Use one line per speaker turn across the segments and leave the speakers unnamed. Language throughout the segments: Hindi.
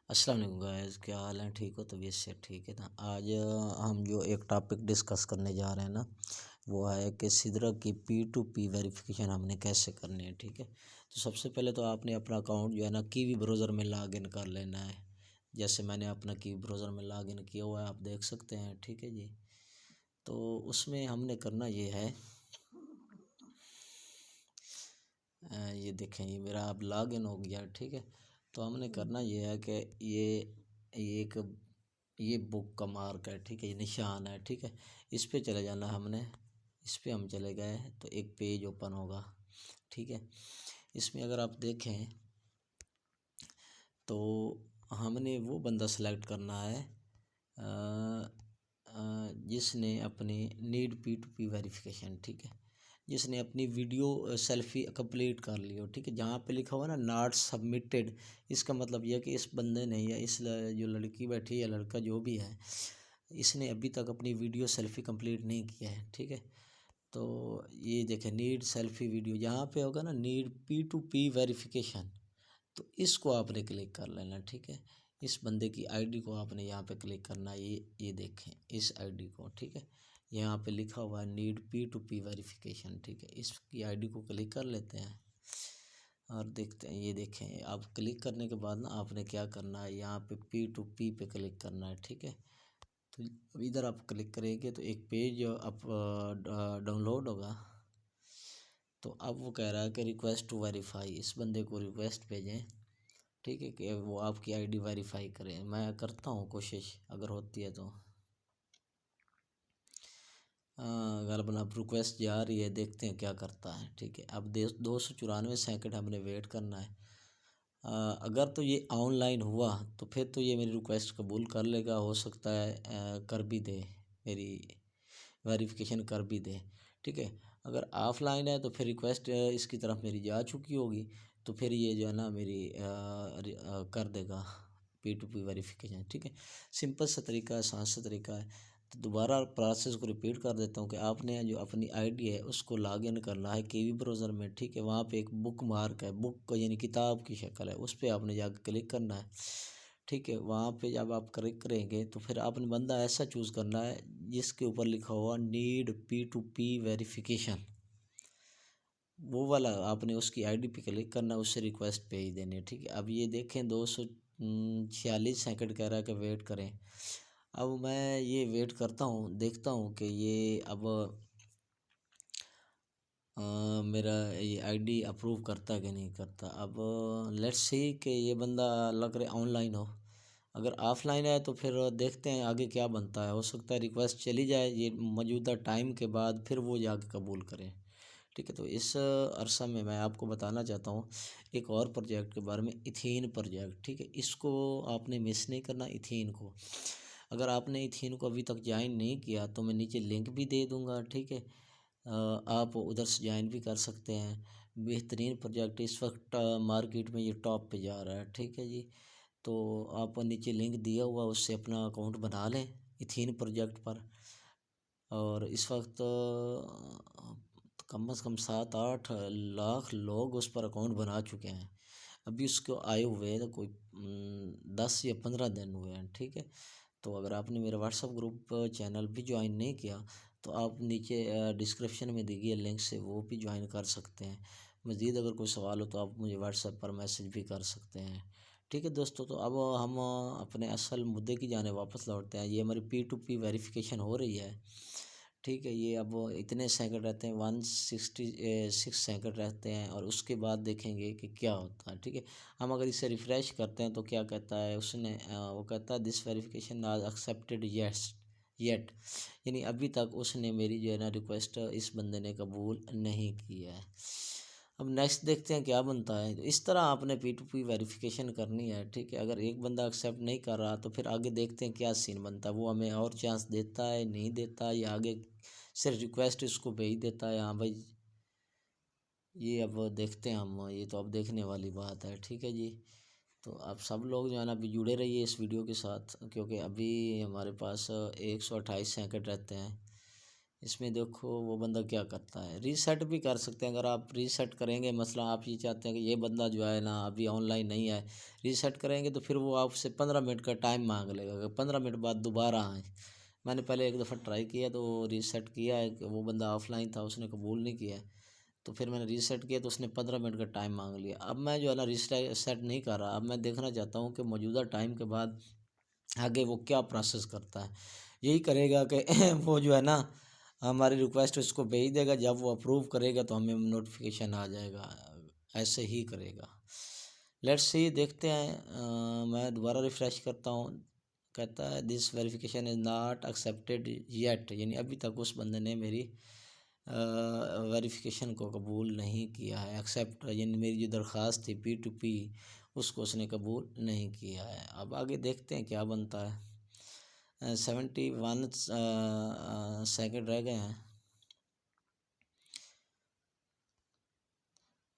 अस्सलाम वालेकुम गाइस, क्या हाल है? ठीक हो? तबीयत से ठीक है ना? आज हम जो एक टॉपिक डिस्कस करने जा रहे हैं ना, वो है कि सिद्रा की P2P वेरिफिकेशन हमने कैसे करनी है। ठीक है, तो सबसे पहले तो आपने अपना अकाउंट जो है ना कीवी ब्राउज़र में लॉगिन कर लेना है। जैसे मैंने अपना कीवी ब्राउज़र में लॉगिन किया हुआ है, आप देख सकते हैं। ठीक है जी, तो उसमें हमने करना ये है, ये देखें, ये मेरा अब लॉगिन हो गया। ठीक है, तो हमने करना ये है कि ये एक ये बुक का मार्क है। ठीक है, ये निशान है। ठीक है, इस पे चले जाना हमने। इस पे हम चले गए तो एक पेज ओपन होगा। ठीक है, इसमें अगर आप देखें तो हमने वो बंदा सेलेक्ट करना है जिसने अपनी नीड P2P वेरिफिकेशन। ठीक है, जिसने अपनी वीडियो सेल्फ़ी कंप्लीट कर ली हो। ठीक है, जहाँ पे लिखा हुआ ना नॉट सबमिटेड, इसका मतलब यह कि इस बंदे ने या जो लड़की बैठी या लड़का जो भी है, इसने अभी तक अपनी वीडियो सेल्फ़ी कंप्लीट नहीं किया है। ठीक है, तो ये देखें नीड सेल्फ़ी वीडियो, जहाँ पे होगा ना नीड P2P वेरिफिकेशन, तो इसको आपने क्लिक कर लेना। ठीक है, इस बंदे की आईडी को आपने यहाँ पे क्लिक करना है। ये देखें इस आईडी को। ठीक है, यहाँ पे लिखा हुआ है नीड P2P वेरिफिकेशन। ठीक है, इसकी आईडी को क्लिक कर लेते हैं और देखते हैं। ये देखें, आप क्लिक करने के बाद ना आपने क्या करना है, यहाँ पे P2P पे क्लिक करना है। ठीक है, तो अब इधर आप क्लिक करेंगे तो एक पेज आप डाउनलोड होगा। तो अब वो कह रहा है कि रिक्वेस्ट टू वेरीफाई, इस बंदे को रिक्वेस्ट भेजें। ठीक है, कि वो आपकी आईडी वेरीफाई करें। मैं करता हूँ कोशिश, अगर होती है तो। गलबन अब रिक्वेस्ट जा रही है, देखते हैं क्या करता है। ठीक है, अब 294 सेकंड हमने वेट करना है। अगर तो ये ऑनलाइन हुआ तो फिर तो ये मेरी रिक्वेस्ट कबूल कर लेगा, हो सकता है कर भी दे, मेरी वेरिफिकेशन कर भी दे। ठीक है, अगर ऑफलाइन है तो फिर रिक्वेस्ट इसकी तरफ मेरी जा चुकी होगी, तो फिर ये जो है ना मेरी कर देगा P2P वेरिफिकेशन। ठीक है, सिंपल सा तरीका है, आसान सा तरीका है। तो दोबारा प्रोसेस को रिपीट कर देता हूँ कि आपने जो अपनी आईडी है उसको लॉगिन करना है कीवी ब्राउज़र में। ठीक है, वहाँ पे एक बुक मार्क है, बुक यानी किताब की शक्ल है, उस पर आपने जाकर क्लिक करना है। ठीक है, वहाँ पे जब आप क्लिक करेंगे तो फिर आपने बंदा ऐसा चूज़ करना है जिसके ऊपर लिखा हुआ नीड P2P वेरिफिकेशन, वो वाला आपने उसकी आईडी पे क्लिक करना, उससे रिक्वेस्ट भेज देनी है। ठीक है, अब ये देखें 246 सेकंड कह रहा है कि वेट करें। अब मैं ये वेट करता हूँ, देखता हूँ कि ये अब मेरा ये आईडी अप्रूव करता कि नहीं करता। अब लेट्स सी कि ये बंदा लग रहा है ऑनलाइन हो। अगर ऑफलाइन है तो फिर देखते हैं आगे क्या बनता है। हो सकता है रिक्वेस्ट चली जाए ये मौजूदा टाइम के बाद, फिर वो जाके कबूल करें। ठीक है, तो इस अरसा में मैं आपको बताना चाहता हूँ एक और प्रोजेक्ट के बारे में, इथीन प्रोजेक्ट। ठीक है, इसको आपने मिस नहीं करना। इथीन को अगर आपने इथीन को अभी तक ज्वाइन नहीं किया तो मैं नीचे लिंक भी दे दूँगा। ठीक है, आप उधर से ज्वाइन भी कर सकते हैं। बेहतरीन प्रोजेक्ट, इस वक्त मार्केट में ये टॉप पे जा रहा है। ठीक है जी, तो आप नीचे लिंक दिया हुआ, उससे अपना अकाउंट बना लें इथीन प्रोजेक्ट पर। और इस वक्त कम से कम 7-8 लाख लोग उस पर अकाउंट बना चुके हैं। अभी उसको आए हुए तो कोई 10 या 15 दिन हुए हैं। ठीक है, तो अगर आपने मेरा व्हाट्सअप ग्रुप चैनल भी ज्वाइन नहीं किया तो आप नीचे डिस्क्रिप्शन में दी गई लिंक से वो भी ज्वाइन कर सकते हैं। मज़ीद अगर कोई सवाल हो तो आप मुझे व्हाट्सएप पर मैसेज भी कर सकते हैं। ठीक है दोस्तों, तो अब हम अपने असल मुद्दे की जाने वापस लौटते हैं। ये हमारी P2P वेरिफिकेशन हो रही है। ठीक है, ये अब इतने सेकंड रहते हैं, 166 सेकंड रहते हैं, और उसके बाद देखेंगे कि क्या होता है। ठीक है, हम अगर इसे रिफ़्रेश करते हैं तो क्या कहता है उसने, वो कहता है दिस वेरिफिकेशन आज एक्सेप्टेड यस येट, यानी अभी तक उसने मेरी जो है ना रिक्वेस्ट इस बंदे ने कबूल नहीं की है। अब नेक्स्ट देखते हैं क्या बनता है। तो इस तरह आपने P2P वेरिफिकेशन करनी है। ठीक है, अगर एक बंदा एक्सेप्ट नहीं कर रहा तो फिर आगे देखते हैं क्या सीन बनता है। वो हमें और चांस देता है, नहीं देता, या आगे सिर्फ रिक्वेस्ट इसको भेज देता है। हाँ भाई, ये अब देखते हैं हम, ये तो अब देखने वाली बात है। ठीक है जी, तो आप सब लोग जो है ना अभी जुड़े रहिए इस वीडियो के साथ, क्योंकि अभी हमारे पास 128 सेकंड रहते हैं। इसमें देखो वो बंदा क्या करता है, रीसेट भी कर सकते हैं। अगर आप रीसेट करेंगे, मसला आप ये चाहते हैं कि ये बंदा जो है ना अभी ऑनलाइन नहीं है, रीसेट करेंगे तो फिर वो आपसे 15 मिनट का टाइम मांग लेगा, अगर 15 मिनट बाद दोबारा आए। मैंने पहले एक दफ़ा ट्राई किया तो रीसेट किया है कि वो बंदा ऑफलाइन था, उसने कबूल नहीं किया, तो फिर मैंने रीसेट किया तो उसने 15 मिनट का टाइम मांग लिया। अब मैं जो है ना रीसेट नहीं कर रहा, अब मैं देखना चाहता हूँ कि मौजूदा टाइम के बाद आगे वो क्या प्रोसेस करता है। यही करेगा कि वो जो है ना हमारी रिक्वेस्ट उसको भेज देगा, जब वो अप्रूव करेगा तो हमें नोटिफिकेशन आ जाएगा, ऐसे ही करेगा। लेट्स सी, देखते हैं। मैं दोबारा रिफ़्रेश करता हूँ, कहता है this verification is not accepted yet, यानी अभी तक उस बंदे ने मेरी वेरिफिकेशन को कबूल नहीं किया है। एक्सेप्ट यानी मेरी जो दरख्वास्त थी P2P उसको उसने कबूल नहीं किया है। अब आगे देखते हैं क्या बनता है। 71 सेकंड रह गए हैं।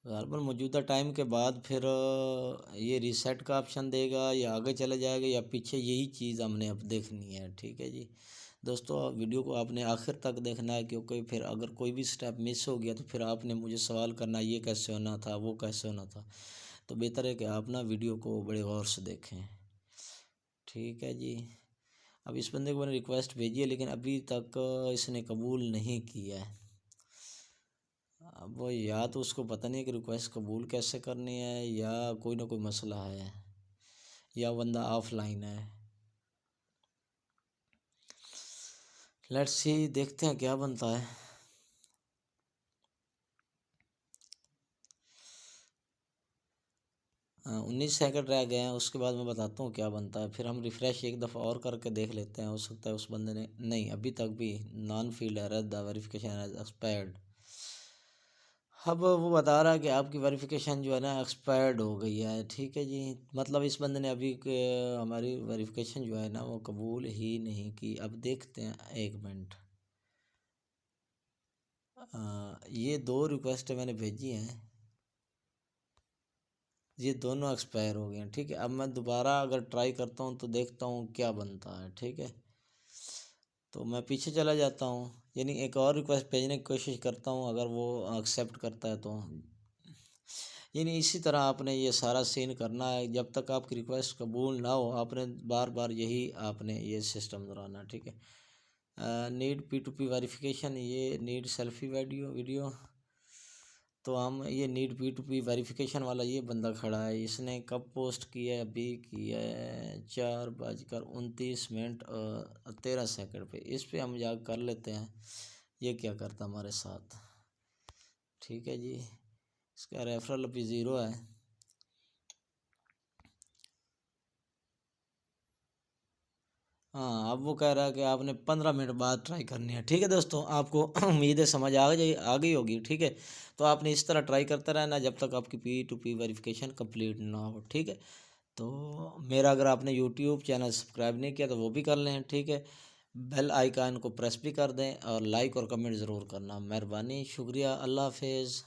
गालबन मौजूदा टाइम के बाद फिर ये रीसेट का ऑप्शन देगा या आगे चले जाएगा या पीछे, यही चीज़ हमने अब देखनी है। ठीक है जी दोस्तों, वीडियो को आपने आखिर तक देखना है, क्योंकि फिर अगर कोई भी स्टेप मिस हो गया तो फिर आपने मुझे सवाल करना, ये कैसे होना था, वो कैसे होना था। तो बेहतर है कि आप ना वीडियो को बड़े गौर से देखें। ठीक है जी, अब इस बंदे को मैंने रिक्वेस्ट भेजी है लेकिन अभी तक इसने कबूल नहीं किया है। अब वो या तो उसको पता नहीं है कि रिक्वेस्ट कबूल कैसे करनी है, या कोई ना कोई मसला है, या बंदा ऑफलाइन है। लेट्स सी, देखते हैं क्या बनता है। 19 सेकंड रह गए हैं, उसके बाद मैं बताता हूँ क्या बनता है। फिर हम रिफ़्रेश एक दफ़ा और करके देख लेते हैं, हो सकता है उस बंदे ने नहीं, अभी तक भी non field error, the verification as expired. अब वो बता रहा है कि आपकी वेरिफिकेशन जो है ना एक्सपायर्ड हो गई है। ठीक है जी, मतलब इस बंदे ने अभी हमारी वेरिफिकेशन जो है ना वो कबूल ही नहीं की। अब देखते हैं, एक मिनट, ये 2 रिक्वेस्ट मैंने भेजी हैं, ये दोनों एक्सपायर हो गए हैं। ठीक है, अब मैं दोबारा अगर ट्राई करता हूँ तो देखता हूँ क्या बनता है। ठीक है, तो मैं पीछे चला जाता हूँ, यानी एक और रिक्वेस्ट भेजने की कोशिश करता हूँ, अगर वो एक्सेप्ट करता है तो। यानी इसी तरह आपने ये सारा सीन करना है, जब तक आपकी रिक्वेस्ट कबूल ना हो आपने बार बार यही आपने ये सिस्टम दोहराना। ठीक है, नीड P2P वेरिफिकेशन, ये नीड सेल्फी वीडियो वीडियो, तो हम ये नीड P2P वेरिफिकेशन वाला ये बंदा खड़ा है, इसने कब पोस्ट किया है, अभी किया है 4:29 और 13 सेकंड पे। इस पे हम जा कर लेते हैं ये क्या करता हमारे साथ। ठीक है जी, इसका रेफरल अभी 0 है। हाँ, अब वो कह रहा है कि आपने 15 मिनट बाद ट्राई करनी है। ठीक है दोस्तों, आपको उम्मीद है समझ आ गई होगी। ठीक है, तो आपने इस तरह ट्राई करते रहना जब तक आपकी P2P वेरिफिकेशन कंप्लीट ना हो। ठीक है, तो मेरा अगर आपने यूट्यूब चैनल सब्सक्राइब नहीं किया तो वो भी कर लें। ठीक है, बेल आइकन को प्रेस भी कर दें और लाइक और कमेंट ज़रूर करना। मेहरबानी, शुक्रिया, अल्लाह हाफिज़।